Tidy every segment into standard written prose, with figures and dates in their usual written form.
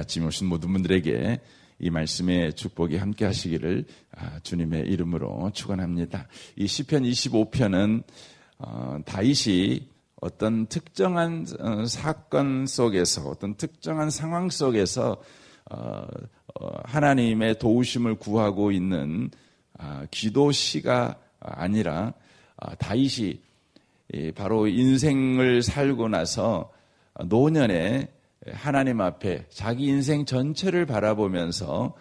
아침에 오신 모든 분들에게 이 말씀의 축복이 함께 하시기를 주님의 이름으로 축원합니다. 이 시편 25편은 다윗이 어떤 특정한 사건 속에서, 어떤 특정한 상황 속에서 하나님의 도우심을 구하고 있는 기도시가 아니라 다윗이 바로 인생을 살고 나서 노년에 하나님 앞에 자기 인생 전체를 바라보면서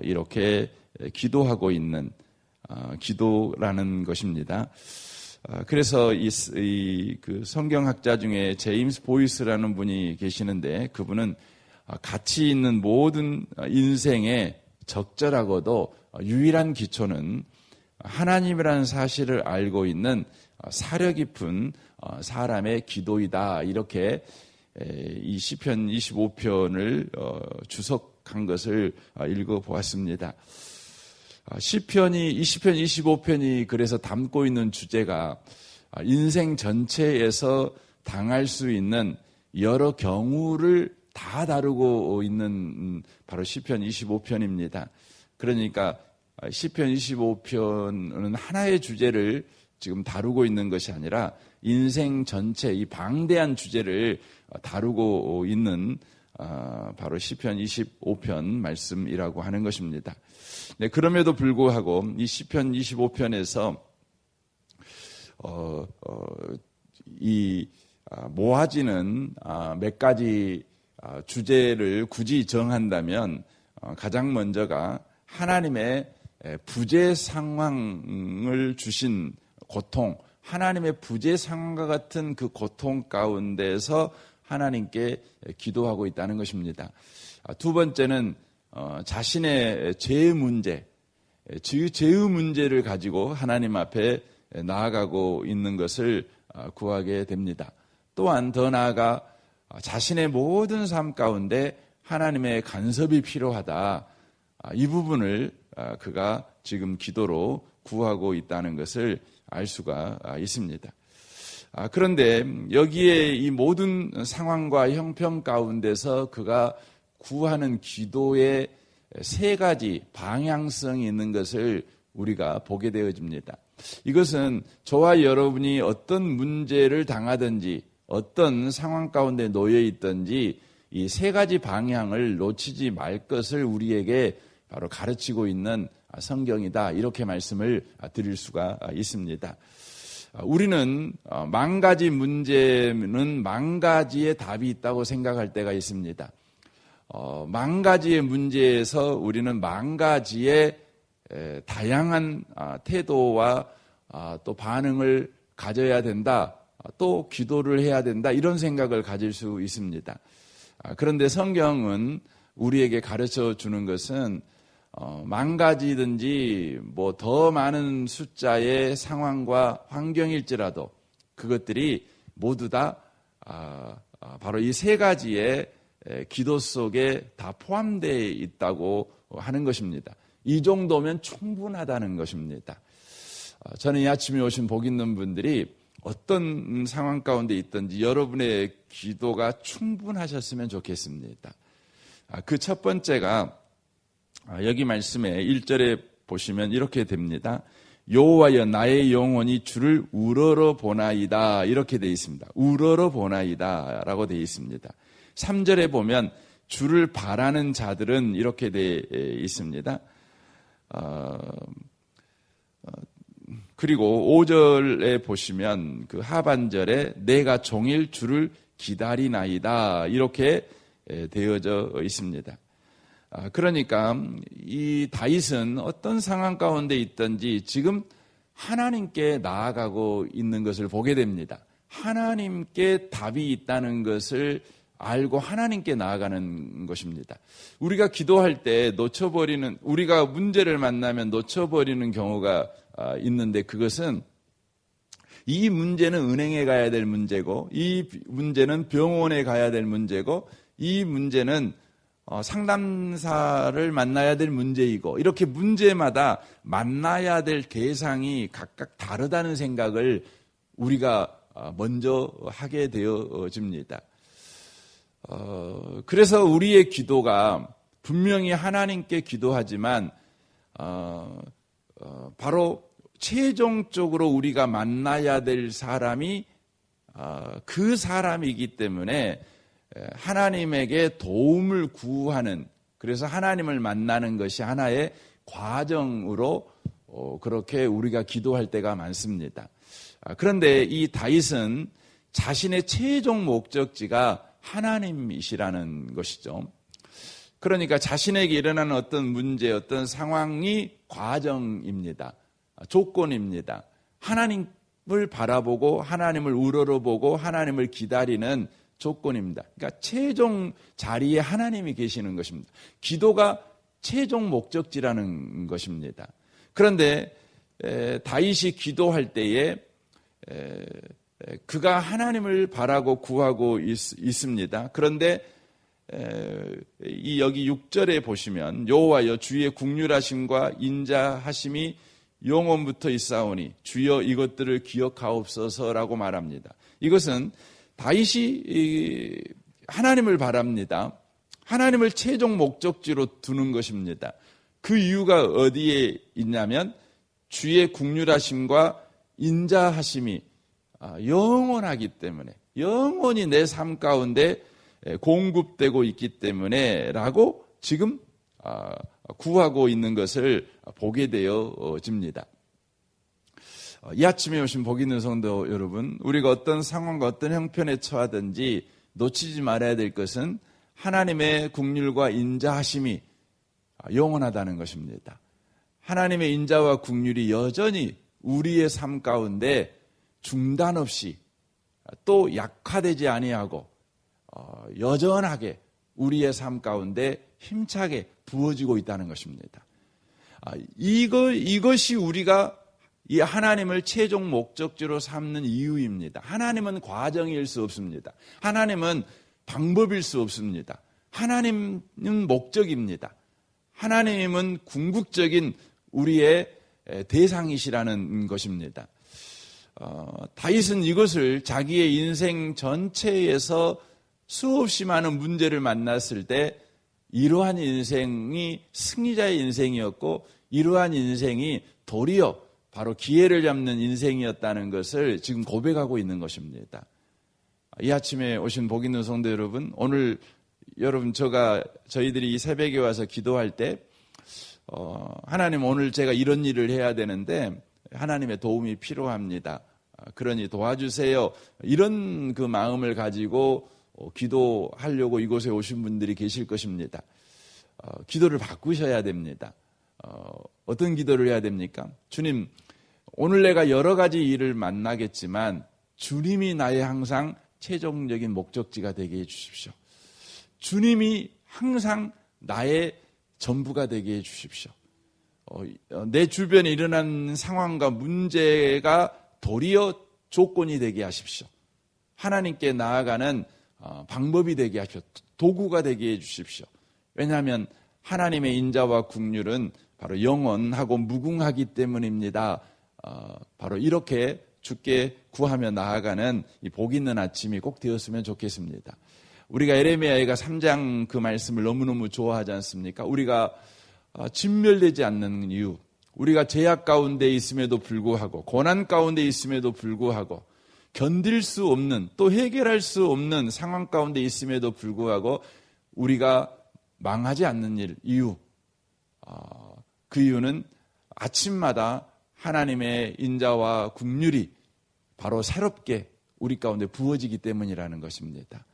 이렇게 기도하고 있는 기도라는 것입니다. 그래서 그 성경학자 중에 제임스 보이스라는 분이 계시는데, 그분은 가치 있는 모든 인생의 적절하고도 유일한 기초는 하나님이라는 사실을 알고 있는 사려 깊은 사람의 기도이다. 이렇게 이 시편 25편을 주석한 것을 읽어보았습니다. 시편 25편이 그래서 담고 있는 주제가 인생 전체에서 당할 수 있는 여러 경우를 다 다루고 있는 바로 시편 25편입니다. 그러니까 시편 25편은 하나의 주제를 지금 다루고 있는 것이 아니라 인생 전체 이 방대한 주제를 다루고 있는 바로 시편 25편 말씀이라고 하는 것입니다. 네, 그럼에도 불구하고 이 시편 25편에서 이 모아지는 몇 가지 주제를 굳이 정한다면 가장 먼저가 하나님의 부재 상황을 주신 고통, 하나님의 부재 상황과 같은 그 고통 가운데서 하나님께 기도하고 있다는 것입니다. 두 번째는 자신의 죄의 문제, 죄의 문제를 가지고 하나님 앞에 나아가고 있는 것을 구하게 됩니다. 또한 더 나아가 자신의 모든 삶 가운데 하나님의 간섭이 필요하다. 이 부분을 그가 지금 기도로 구하고 있다는 것을 알 수가 있습니다. 그런데 여기에 이 모든 상황과 형편 가운데서 그가 구하는 기도에 세 가지 방향성이 있는 것을 우리가 보게 되어집니다. 이것은 저와 여러분이 어떤 문제를 당하든지 어떤 상황 가운데 놓여 있든지 이 세 가지 방향을 놓치지 말 것을 우리에게 바로 가르치고 있는 성경이다. 이렇게 말씀을 드릴 수가 있습니다. 우리는 만 가지 문제는 만 가지의 답이 있다고 생각할 때가 있습니다. 만 가지의 문제에서 우리는 만 가지의 다양한 태도와 또 반응을 가져야 된다. 또 기도를 해야 된다. 이런 생각을 가질 수 있습니다. 그런데 성경은 우리에게 가르쳐 주는 것은 만 가지든지 뭐 더 많은 숫자의 상황과 환경일지라도 그것들이 모두 다 바로 이 세 가지의 기도 속에 다 포함되어 있다고 하는 것입니다. 이 정도면 충분하다는 것입니다. 저는 이 아침에 오신 복 있는 분들이 어떤 상황 가운데 있든지 여러분의 기도가 충분하셨으면 좋겠습니다. 그 첫 번째가 여기 말씀에 1절에 보시면 이렇게 됩니다. 여호와여 나의 영혼이 주를 우러러 보나이다. 이렇게 되어 있습니다. 우러러 보나이다 라고 되어 있습니다. 3절에 보면 주를 바라는 자들은 이렇게 되어 있습니다. 그리고 5절에 보시면 그 하반절에 내가 종일 주를 기다리나이다. 이렇게 되어져 있습니다. 그러니까 이 다윗은 어떤 상황 가운데 있든지 지금 하나님께 나아가고 있는 것을 보게 됩니다. 하나님께 답이 있다는 것을 알고 하나님께 나아가는 것입니다. 우리가 기도할 때 우리가 문제를 만나면 놓쳐버리는 경우가 있는데 그것은 이 문제는 은행에 가야 될 문제고 이 문제는 병원에 가야 될 문제고 이 문제는 상담사를 만나야 될 문제이고 이렇게 문제마다 만나야 될 대상이 각각 다르다는 생각을 우리가 먼저 하게 되어집니다. 그래서 우리의 기도가 분명히 하나님께 기도하지만 바로 최종적으로 우리가 만나야 될 사람이 그 사람이기 때문에 하나님에게 도움을 구하는, 그래서 하나님을 만나는 것이 하나의 과정으로 그렇게 우리가 기도할 때가 많습니다. 그런데 이 다윗은 자신의 최종 목적지가 하나님이시라는 것이죠. 그러니까 자신에게 일어나는 어떤 문제, 어떤 상황이 과정입니다. 조건입니다. 하나님을 바라보고 하나님을 우러러보고 하나님을 기다리는 조건입니다. 그러니까 최종 자리에 하나님이 계시는 것입니다. 기도가 최종 목적지라는 것입니다. 그런데 다윗이 기도할 때에 그가 하나님을 바라고 구하고 있습니다. 그런데 여기 6절에 보시면 여호와여 주의 국률하심과 인자하심이 영원부터 있사오니 주여 이것들을 기억하옵소서라고 말합니다. 이것은 다윗이 하나님을 바랍니다. 하나님을 최종 목적지로 두는 것입니다. 그 이유가 어디에 있냐면 주의 국률하심과 인자하심이 영원하기 때문에, 영원히 내 삶 가운데 공급되고 있기 때문에 라고 지금 구하고 있는 것을 보게 되어집니다. 이 아침에 오신 복 있는 성도 여러분, 우리가 어떤 상황과 어떤 형편에 처하든지 놓치지 말아야 될 것은 하나님의 국률과 인자하심이 영원하다는 것입니다. 하나님의 인자와 국률이 여전히 우리의 삶 가운데 중단 없이 또 약화되지 아니하고 여전하게 우리의 삶 가운데 힘차게 부어지고 있다는 것입니다. 이것이 우리가 이 하나님을 최종 목적지로 삼는 이유입니다. 하나님은 과정일 수 없습니다. 하나님은 방법일 수 없습니다. 하나님은 목적입니다. 하나님은 궁극적인 우리의 대상이시라는 것입니다. 다윗은 이것을 자기의 인생 전체에서 수없이 많은 문제를 만났을 때 이러한 인생이 승리자의 인생이었고 이러한 인생이 도리어 바로 기회를 잡는 인생이었다는 것을 지금 고백하고 있는 것입니다. 이 아침에 오신 복 있는 성도 여러분, 오늘 여러분 저희들이 이 새벽에 와서 기도할 때 하나님 오늘 제가 이런 일을 해야 되는데 하나님의 도움이 필요합니다. 그러니 도와주세요. 이런 그 마음을 가지고 기도하려고 이곳에 오신 분들이 계실 것입니다. 기도를 바꾸셔야 됩니다. 어떤 기도를 해야 됩니까? 주님, 오늘 내가 여러 가지 일을 만나겠지만 주님이 나의 항상 최종적인 목적지가 되게 해주십시오. 주님이 항상 나의 전부가 되게 해주십시오. 내 주변에 일어난 상황과 문제가 도리어 조건이 되게 하십시오. 하나님께 나아가는 방법이 되게 하십시오. 도구가 되게 해주십시오. 왜냐하면 하나님의 인자와 국률은 바로 영원하고 무궁하기 때문입니다. 바로 이렇게 주께 구하며 나아가는 이 복 있는 아침이 꼭 되었으면 좋겠습니다. 우리가 에레미야가 3장 그 말씀을 너무너무 좋아하지 않습니까? 우리가 진멸되지 않는 이유, 우리가 제약 가운데 있음에도 불구하고 고난 가운데 있음에도 불구하고 견딜 수 없는 또 해결할 수 없는 상황 가운데 있음에도 불구하고 우리가 망하지 않는 이유, 그 이유는 아침마다 하나님의 인자와 국률이 바로 새롭게 우리 가운데 부어지기 때문이라는 것입니다.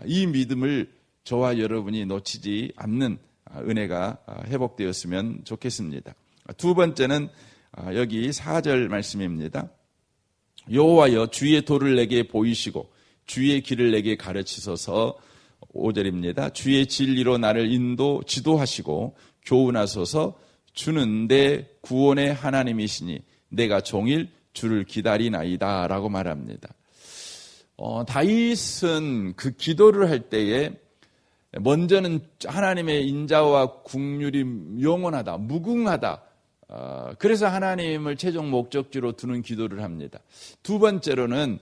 이 믿음을 저와 여러분이 놓치지 않는 은혜가 회복되었으면 좋겠습니다. 두 번째는 여기 4절 말씀입니다. 여호와여 주의 도를 내게 보이시고 주의 길을 내게 가르치소서. 5절입니다. 주의 진리로 나를 지도하시고 교훈하소서. 주는 내 구원의 하나님이시니 내가 종일 주를 기다리나이다 라고 말합니다. 다윗은 그 기도를 할 때에 먼저는 하나님의 인자와 국률이 영원하다, 무궁하다. 그래서 하나님을 최종 목적지로 두는 기도를 합니다. 두 번째로는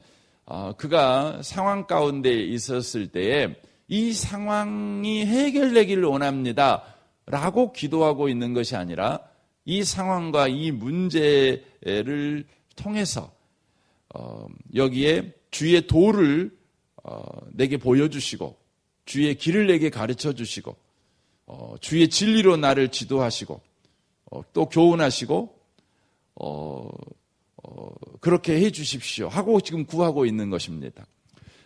그가 상황 가운데 있었을 때에 이 상황이 해결되기를 원합니다 라고 기도하고 있는 것이 아니라 이 상황과 이 문제를 통해서 여기에 주의 도를 내게 보여주시고 주의 길을 내게 가르쳐 주시고 주의 진리로 나를 지도하시고 또 교훈하시고 그렇게 해 주십시오 하고 지금 구하고 있는 것입니다.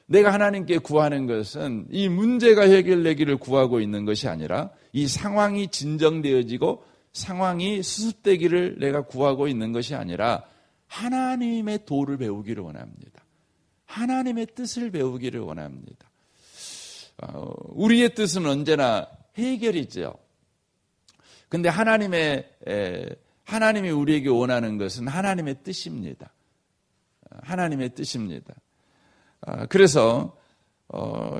내가 하나님께 구하는 것은 이 문제가 해결되기를 구하고 있는 것이 아니라 이 상황이 진정되어지고 상황이 수습되기를 내가 구하고 있는 것이 아니라 하나님의 도를 배우기를 원합니다. 하나님의 뜻을 배우기를 원합니다. 우리의 뜻은 언제나 해결이죠. 근데 하나님이 우리에게 원하는 것은 하나님의 뜻입니다. 하나님의 뜻입니다. 그래서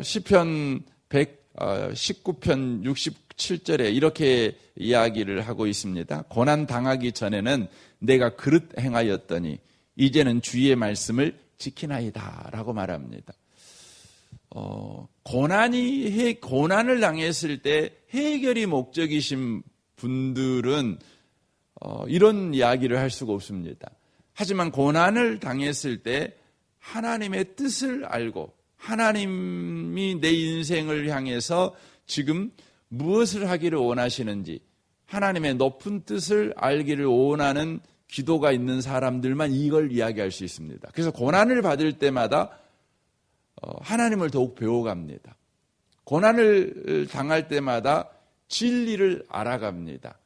시편 119편 67절에 이렇게 이야기를 하고 있습니다. 고난 당하기 전에는 내가 그릇 행하였더니 이제는 주의 말씀을 지키나이다 라고 말합니다. 고난을 당했을 때 해결이 목적이신 분들은 이런 이야기를 할 수가 없습니다. 하지만 고난을 당했을 때 하나님의 뜻을 알고 하나님이 내 인생을 향해서 지금 무엇을 하기를 원하시는지 하나님의 높은 뜻을 알기를 원하는 기도가 있는 사람들만 이걸 이야기할 수 있습니다. 그래서 고난을 받을 때마다 하나님을 더욱 배워갑니다. 고난을 당할 때마다 진리를 알아갑니다.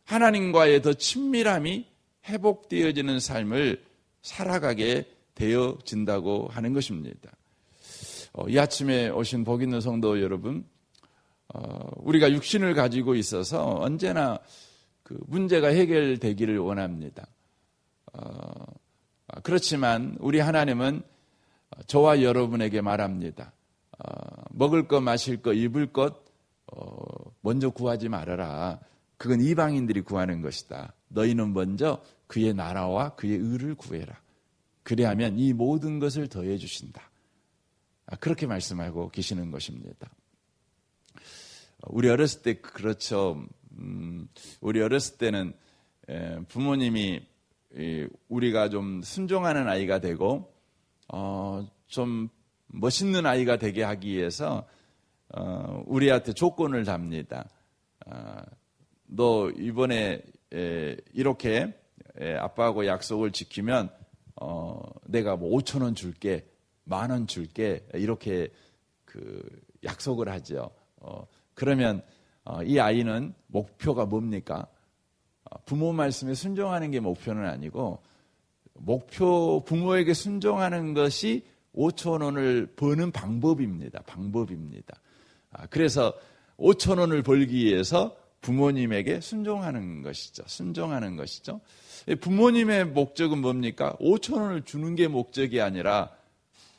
하나님과의 더 친밀함이 회복되어지는 삶을 살아가게 되어진다고 하는 것입니다. 이 아침에 오신 복 있는 성도 여러분, 우리가 육신을 가지고 있어서 언제나 그 문제가 해결되기를 원합니다. 그렇지만 우리 하나님은 저와 여러분에게 말합니다. 먹을 것, 마실 것, 입을 것 먼저 구하지 말아라. 그건 이방인들이 구하는 것이다. 너희는 먼저 그의 나라와 그의 의를 구해라. 그래야면 이 모든 것을 더해 주신다. 그렇게 말씀하고 계시는 것입니다. 우리 어렸을 때 그렇죠. 우리 어렸을 때는 부모님이 우리가 좀 순종하는 아이가 되고 좀 멋있는 아이가 되게 하기 위해서 우리한테 조건을 답니다. 너 이번에 이렇게 아빠하고 약속을 지키면 내가 뭐 5,000원 줄게, 10,000원 줄게 이렇게 그 약속을 하죠. 그러면 이 아이는 목표가 뭡니까? 부모 말씀에 순종하는 게 목표는 아니고 부모에게 순종하는 것이 5,000원을 버는 방법입니다. 그래서 5,000원을 벌기 위해서 부모님에게 순종하는 것이죠. 부모님의 목적은 뭡니까? 5,000원을 주는 게 목적이 아니라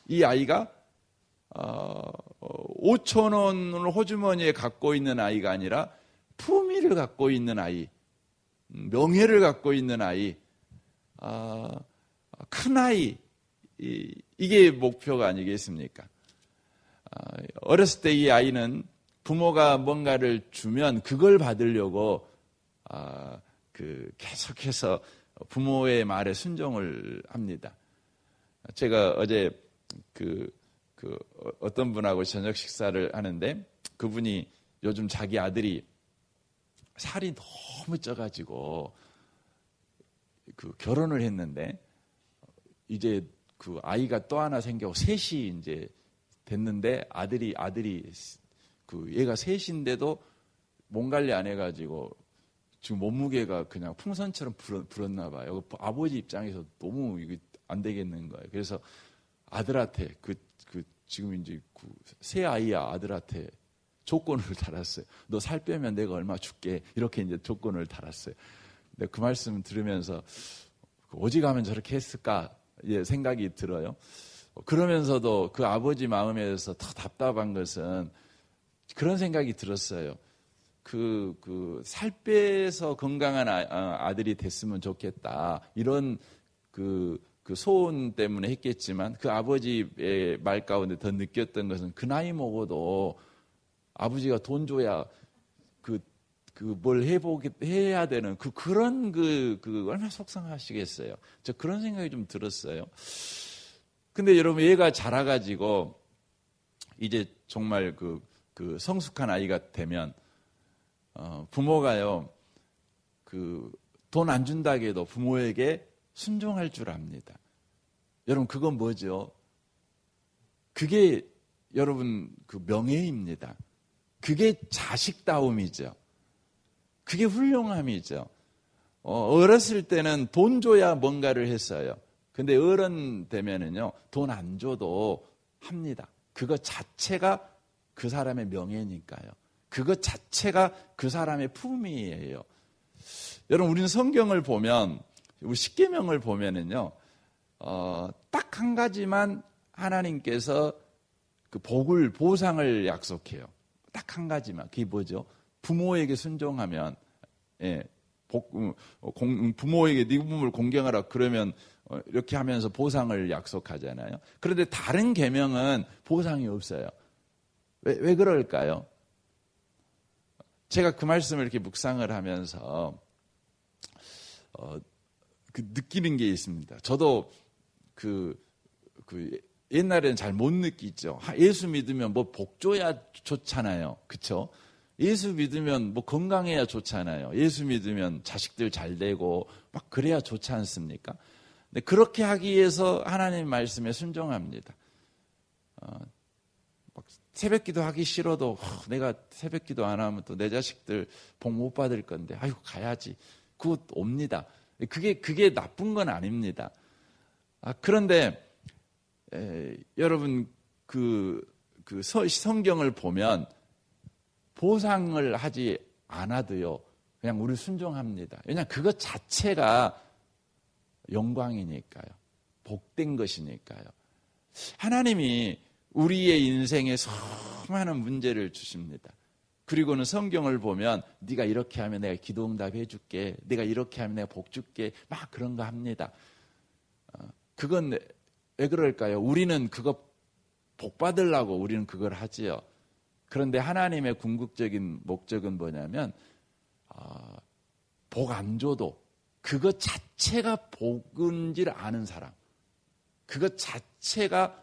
이 아이가 5,000원을 호주머니에 갖고 있는 아이가 아니라 품위를 갖고 있는 아이, 명예를 갖고 있는 아이, 큰 아이, 이게 목표가 아니겠습니까? 어렸을 때 이 아이는 부모가 뭔가를 주면 그걸 받으려고 계속해서 부모의 말에 순종을 합니다. 제가 어제 어떤 분하고 저녁 식사를 하는데 그분이 요즘 자기 아들이 살이 너무 쪄가지고 결혼을 했는데 이제 그 아이가 또 하나 생기고 셋이 이제 됐는데 아들이 얘가 셋인데도 몸 관리 안 해가지고 지금 몸무게가 그냥 풍선처럼 불었나 봐요. 아버지 입장에서 너무 이게 안 되겠는 거예요. 그래서 아들한테 지금 이제 새 아이야 아들한테 조건을 달았어요. 너 살 빼면 내가 얼마 줄게. 이렇게 이제 조건을 달았어요. 근데 그 말씀 들으면서 오직하면 저렇게 했을까 생각이 들어요. 그러면서도 그 아버지 마음에서 더 답답한 것은 그런 생각이 들었어요. 살 빼서 건강한 아들이 됐으면 좋겠다. 이런 그 소원 때문에 했겠지만 그 아버지의 말 가운데 더 느꼈던 것은 그 나이 먹어도 아버지가 돈 줘야 뭘 해야 되는 그런 얼마나 속상하시겠어요. 저 그런 생각이 좀 들었어요. 근데 여러분 얘가 자라가지고 이제 정말 그 성숙한 아이가 되면 부모가요 돈 안 준다고 해도 부모에게 순종할 줄 압니다. 여러분 그건 뭐죠? 그게 여러분 그 명예입니다. 그게 자식다움이죠. 그게 훌륭함이죠. 어렸을 때는 돈 줘야 뭔가를 했어요. 근데 어른 되면은요 돈 안 줘도 합니다. 그거 자체가 그 사람의 명예니까요. 그것 자체가 그 사람의 품위예요. 여러분 우리는 성경을 보면 우리 십계명을 보면은요 딱 한 가지만 하나님께서 그 보상을 약속해요. 딱 한 가지만. 그게 뭐죠? 부모에게 순종하면 부모에게 네 부모를 공경하라 그러면 이렇게 하면서 보상을 약속하잖아요. 그런데 다른 계명은 보상이 없어요. 왜 그럴까요? 제가 그 말씀을 이렇게 묵상을 하면서 느끼는 게 있습니다. 저도 옛날에는 잘 못 느끼죠. 예수 믿으면 뭐 복 줘야 좋잖아요. 그렇죠? 예수 믿으면 뭐 건강해야 좋잖아요. 예수 믿으면 자식들 잘 되고 막 그래야 좋지 않습니까? 근데 그렇게 하기 위해서 하나님 말씀에 순종합니다. 새벽기도 하기 싫어도 내가 새벽기도 안 하면 또 내 자식들 복 못 받을 건데 아이고 가야지. 그거 옵니다. 그게 나쁜 건 아닙니다. 그런데 여러분 성경을 보면 보상을 하지 않아도요 그냥 우리 순종합니다. 왜냐하면 그것 자체가 영광이니까요. 복된 것이니까요. 하나님이 우리의 인생에 수많은 문제를 주십니다. 그리고는 성경을 보면 네가 이렇게 하면 내가 기도 응답해 줄게. 내가 이렇게 하면 내가 복 줄게. 막 그런 거 합니다. 그건 왜 그럴까요? 우리는 그거 복 받으려고 우리는 그걸 하지요. 그런데 하나님의 궁극적인 목적은 뭐냐면 복 안 줘도 그것 자체가 복인지를 아는 사람. 그것 자체가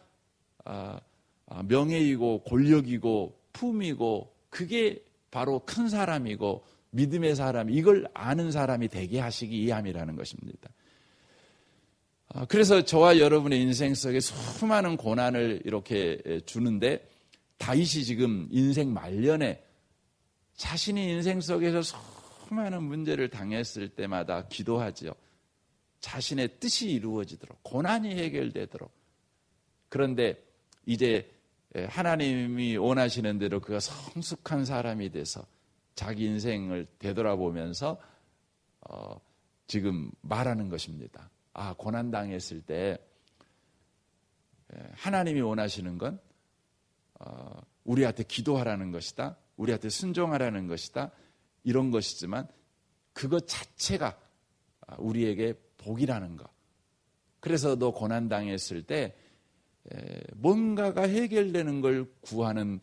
명예이고 권력이고 품이고 그게 바로 큰 사람이고 믿음의 사람, 이걸 아는 사람이 되게 하시기 위함이라는 것입니다. 그래서 저와 여러분의 인생 속에 수많은 고난을 이렇게 주는데 다윗이 지금 인생 말년에 자신이 인생 속에서 수많은 문제를 당했을 때마다 기도하지요. 자신의 뜻이 이루어지도록, 고난이 해결되도록. 그런데 이제 하나님이 원하시는 대로 그가 성숙한 사람이 돼서 자기 인생을 되돌아보면서 지금 말하는 것입니다. 고난당했을 때 하나님이 원하시는 건 우리한테 기도하라는 것이다. 우리한테 순종하라는 것이다. 이런 것이지만 그것 자체가 우리에게 복이라는 것. 그래서 너 고난당했을 때 뭔가가 해결되는 걸 구하는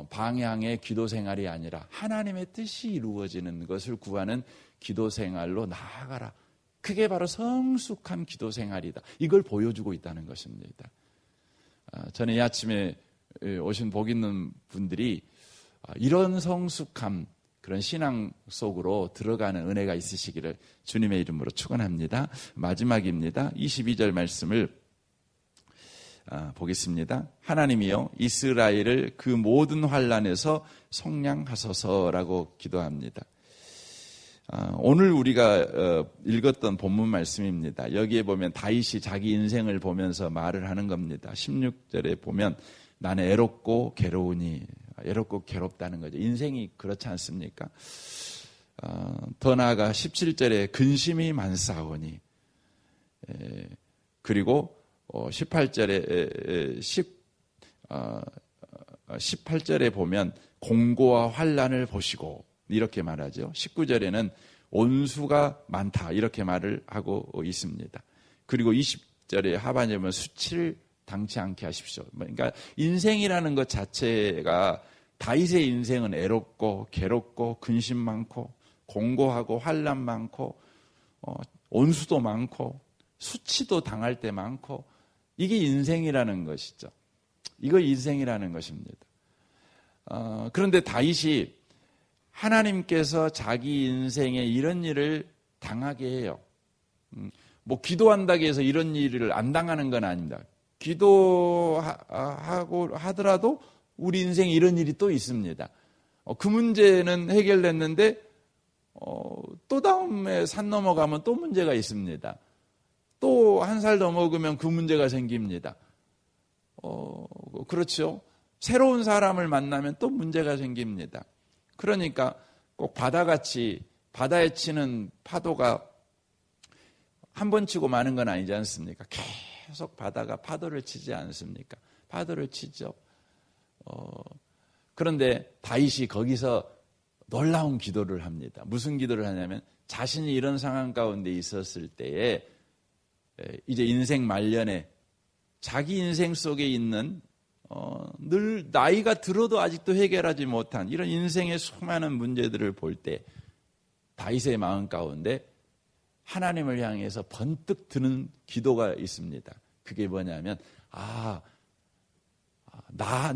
방향의 기도 생활이 아니라 하나님의 뜻이 이루어지는 것을 구하는 기도 생활로 나아가라. 그게 바로 성숙한 기도 생활이다. 이걸 보여주고 있다는 것입니다. 저는 이 아침에 오신 복 있는 분들이 이런 성숙함, 그런 신앙 속으로 들어가는 은혜가 있으시기를 주님의 이름으로 축원합니다. 마지막입니다. 22절 말씀을 보겠습니다. 하나님이여 이스라엘을 그 모든 환난에서 속량하소서라고 기도합니다. 오늘 우리가 읽었던 본문 말씀입니다. 여기에 보면 다윗이 자기 인생을 보면서 말을 하는 겁니다. 16절에 보면 나는 애롭고 괴로우니, 애롭고 괴롭다는 거죠. 인생이 그렇지 않습니까? 더 나아가 17절에 근심이 많사오니, 그리고 18절에 보면 공고와 환난을 보시고 이렇게 말하죠. 19절에는 온수가 많다 이렇게 말을 하고 있습니다. 그리고 20절의 하반절에 보면 수치를 당치 않게 하십시오. 그러니까 인생이라는 것 자체가 다윗의 인생은 애롭고 괴롭고 근심 많고 공고하고 환난 많고 온수도 많고 수치도 당할 때 많고 이게 인생이라는 것이죠. 이거 인생이라는 것입니다. 그런데 다윗이 하나님께서 자기 인생에 이런 일을 당하게 해요. 뭐 기도한다고 해서 이런 일을 안 당하는 건 아닙니다. 기도하고 하더라도 우리 인생에 이런 일이 또 있습니다. 그 문제는 해결됐는데 또 다음에 산 넘어가면 또 문제가 있습니다. 또 한 살 더 먹으면 그 문제가 생깁니다. 그렇죠. 새로운 사람을 만나면 또 문제가 생깁니다. 그러니까 꼭 바다같이 바다에 치는 파도가 한 번 치고 마는 건 아니지 않습니까? 계속 바다가 파도를 치지 않습니까? 파도를 치죠. 그런데 다윗이 거기서 놀라운 기도를 합니다. 무슨 기도를 하냐면 자신이 이런 상황 가운데 있었을 때에 이제 인생 말년에 자기 인생 속에 있는 늘 나이가 들어도 아직도 해결하지 못한 이런 인생의 수많은 문제들을 볼 때 다윗의 마음 가운데 하나님을 향해서 번뜩 드는 기도가 있습니다. 그게 뭐냐면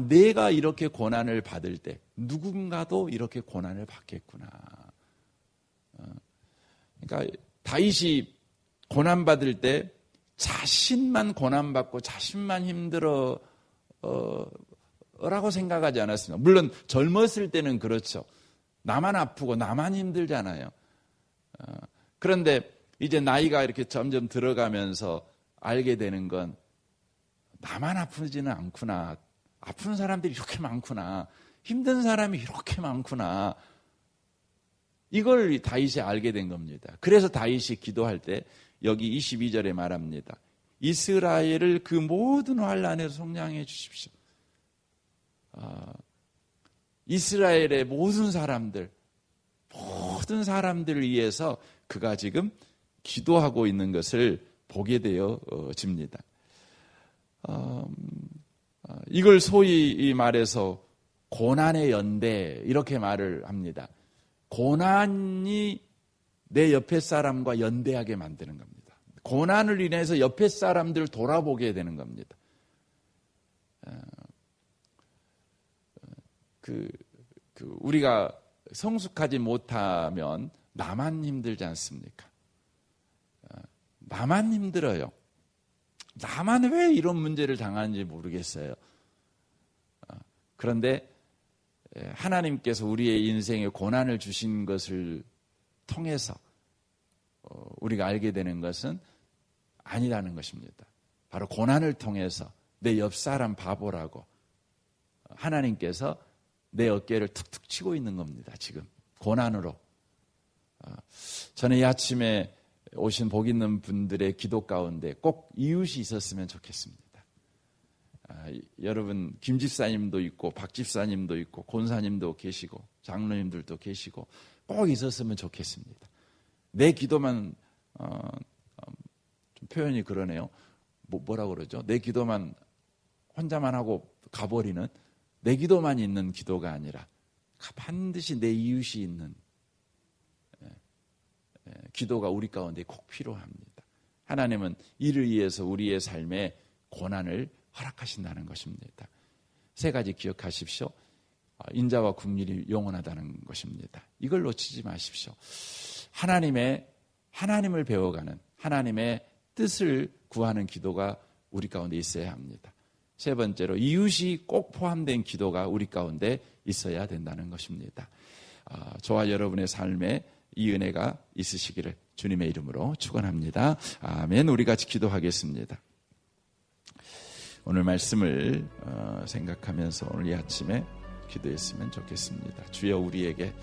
내가 이렇게 고난을 받을 때 누군가도 이렇게 고난을 받겠구나. 그러니까 다윗이 고난받을 때 자신만 고난받고 자신만 힘들어 라고 생각하지 않았습니다. 물론 젊었을 때는 그렇죠. 나만 아프고 나만 힘들잖아요. 그런데 이제 나이가 이렇게 점점 들어가면서 알게 되는 건 나만 아프지는 않구나. 아픈 사람들이 이렇게 많구나. 힘든 사람이 이렇게 많구나. 이걸 다윗이 알게 된 겁니다. 그래서 다윗이 기도할 때 여기 22절에 말합니다. 이스라엘을 그 모든 환난에서 속량해 주십시오. 이스라엘의 모든 사람들을 위해서 그가 지금 기도하고 있는 것을 보게 되어집니다. 이걸 소위 말해서 고난의 연대 이렇게 말을 합니다. 고난이 내 옆에 사람과 연대하게 만드는 겁니다. 고난을 인해서 옆에 사람들 돌아보게 되는 겁니다. 우리가 성숙하지 못하면 나만 힘들지 않습니까? 나만 힘들어요. 나만 왜 이런 문제를 당하는지 모르겠어요. 그런데 하나님께서 우리의 인생에 고난을 주신 것을 통해서 우리가 알게 되는 것은 아니라는 것입니다. 바로 고난을 통해서 내 옆 사람 바보라고 하나님께서 내 어깨를 툭툭 치고 있는 겁니다. 지금 고난으로. 저는 이 아침에 오신 복 있는 분들의 기도 가운데 꼭 이웃이 있었으면 좋겠습니다. 여러분 김 집사님도 있고 박 집사님도 있고 권사님도 계시고 장로님들도 계시고 꼭 있었으면 좋겠습니다. 내 기도만 좀 표현이 그러네요. 뭐라고 그러죠? 내 기도만 혼자만 하고 가버리는 내 기도만 있는 기도가 아니라 반드시 내 이웃이 있는 기도가 우리 가운데 꼭 필요합니다. 하나님은 이를 위해서 우리의 삶에 고난을 허락하신다는 것입니다. 세 가지 기억하십시오. 인자와 긍휼이 영원하다는 것입니다. 이걸 놓치지 마십시오. 하나님을 배워가는 하나님의 뜻을 구하는 기도가 우리 가운데 있어야 합니다. 세 번째로 이웃이 꼭 포함된 기도가 우리 가운데 있어야 된다는 것입니다. 저와 여러분의 삶에 이 은혜가 있으시기를 주님의 이름으로 축원합니다. 아멘. 우리 같이 기도하겠습니다. 오늘 말씀을 생각하면서 오늘 이 아침에 기도했으면 좋겠습니다. 주여 우리에게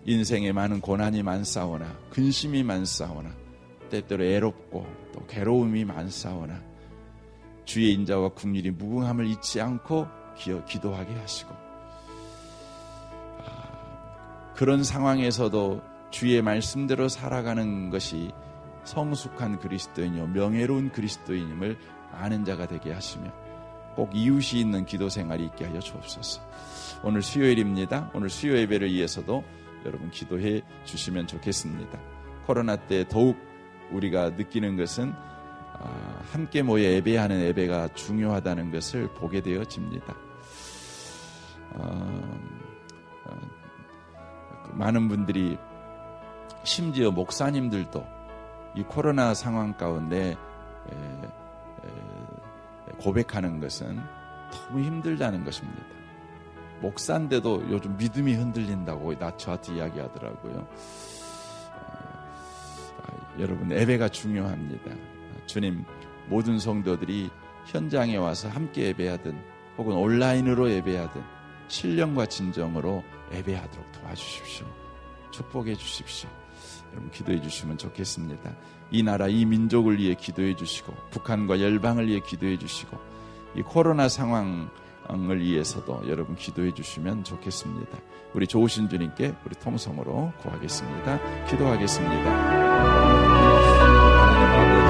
인생에 많은 고난이 많사오나 근심이 많사오나 때때로 애롭고 또 괴로움이 많사오나 주의 인자와 긍휼이 무궁함을 잊지 않고 기도하게 하시고 그런 상황에서도 주의 말씀대로 살아가는 것이 성숙한 그리스도인이요 명예로운 그리스도인임을 아는 자가 되게 하시며 꼭 이웃이 있는 기도 생활이 있게 하여 주옵소서. 오늘 수요일입니다. 오늘 수요 예배를 위해서도 여러분 기도해 주시면 좋겠습니다. 코로나 때 더욱 우리가 느끼는 것은 함께 모여 예배하는 예배가 중요하다는 것을 보게 되어집니다. 많은 분들이 심지어 목사님들도 이 코로나 상황 가운데 고백하는 것은 너무 힘들다는 것입니다. 목사인데도 요즘 믿음이 흔들린다고 저한테 이야기하더라고요. 여러분 예배가 중요합니다. 주님 모든 성도들이 현장에 와서 함께 예배하든 혹은 온라인으로 예배하든 신령과 진정으로 예배하도록 도와주십시오. 축복해 주십시오. 여러분 기도해 주시면 좋겠습니다. 이 나라 이 민족을 위해 기도해 주시고 북한과 열방을 위해 기도해 주시고 이 코로나 상황을 위해서도 여러분 기도해 주시면 좋겠습니다. 우리 좋으신 주님께 우리 통성으로 구하겠습니다. 기도하겠습니다. 하나님 아버지